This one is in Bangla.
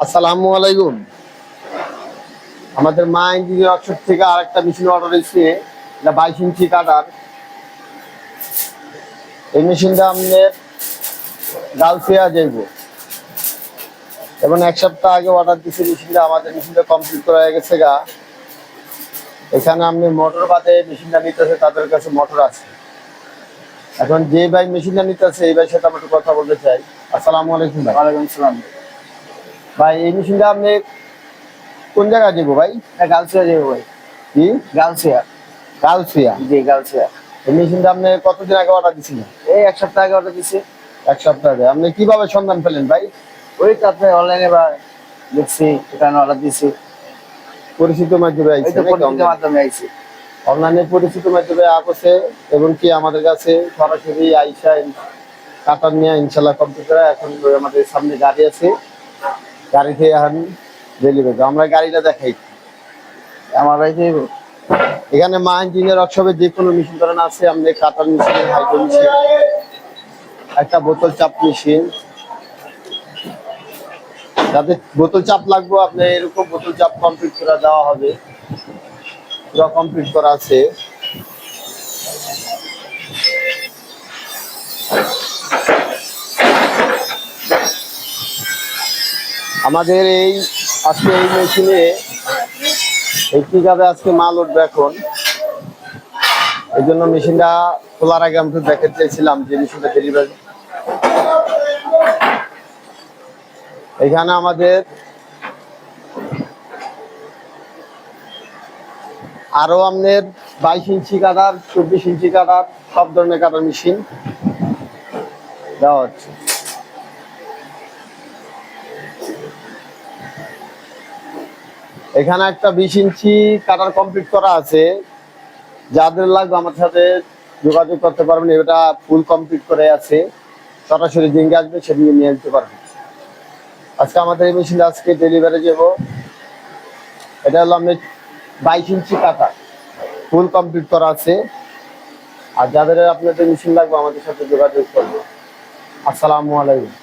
আসসালামু আলাইকুম। আমাদের মা ইঞ্জিনিয়ার ওয়ার্কশপ থেকে আরেকটা মেশিন অর্ডার হয়েছে, এটা 22 ইঞ্চি কাটার। এই মেশিনটা আমাদের গালসিয়া যাইব এবং এক সপ্তাহ আগে অর্ডার দিয়েছে। মেশিনটা কমপ্লিট করা হয়ে গেছে গা। এখানে আপনি মোটর বাদে মেশিনটা নিতেছে, তাদের কাছে মোটর আছে। এখন যে ভাই মেশিনটা নিতেছে এই ভাইয়ের সাথে আমরা একটু কথা বলতে চাই। আসসালামু আলাইকুম ভাই। ওয়ালাইকুম আসসালাম। ভাই এই মেশিনটা আপনি কোন জায়গায় যাবো ভাই? গালসিয়া যাবো ভাই। কি গালসিয়া? গালসিয়া। জি গালসিয়া। এই মেশিনটা আপনি কতদিন আগে অর্ডার দিছিলেন? এই এক সপ্তাহ আগে অর্ডার দিছি। এক সপ্তাহ আগে। আপনি কিভাবে সন্ধান পেলেন ভাই? ওই তো আপনি অনলাইনে বা দেখছি, এখানে অর্ডার দিছি। পরিচিত মাধ্যমে এই আইছে তো নাকি? পরিচিত মাধ্যমে আইছি। অনলাইনে পরিচিত মাধ্যমে আপছে এবং কি আমাদের কাছে সরাসরি আইসা কাটার নিয়ে ইনশাল্লাহ কমপ্লিট করে। এখন আমাদের সামনে গাড়ি আছে, গাড়িতে এখন ডেলিভারি আমরা গাড়িটা দেখাই। আমার ভাই যাইব। এখানে মা ইঞ্জিনিয়ার ওয়ার্কশপে যে কোনো মেশিন ধরেন আছে। আপনি কাটার মেশিন, হাইড্রো মেশিন, একটা বোতল চাপ মেশিন, যাদের বোতল চাপ লাগবে আপনি এরকম বোতল চাপ কমপ্লিট করে দেওয়া হবে। পুরো কমপ্লিট করা আছে। আমাদের এই আজকে এই মেশিনে এই কিভাবে আজকে মাল উঠবে এখন, এই জন্য মেশিনটা খোলার আগে আমি দেখতে চাইছিলাম যে মেশিনটা ডেলিভারি। এখানে আমাদের আরো আপনার 22 ইঞ্চি কাটার, 24 ইঞ্চি কাটার, সব ধরনের কাটার মেশিন দেওয়া হচ্ছে। এখানে একটা 20 ইঞ্চি কাটার কমপ্লিট করা আছে। যাদের লাগবে আমার সাথে যোগাযোগ করতে পারবেন। এটা ফুল কমপ্লিট করে আছে, সরাসরি জিঙ্গে আসবে, সেদিকে নিয়ে যেতে পারবেন। আজকে আমাদের এই মেশিনটা আজকে ডেলিভারি যাব। এটা হলো আপনার 22 ইঞ্চি কাটা, ফুল কমপ্লিট করা আছে। আর যাদের আপনাদের মেশিন লাগবে আমাদের সাথে যোগাযোগ করবে। আসসালামু আলাইকুম।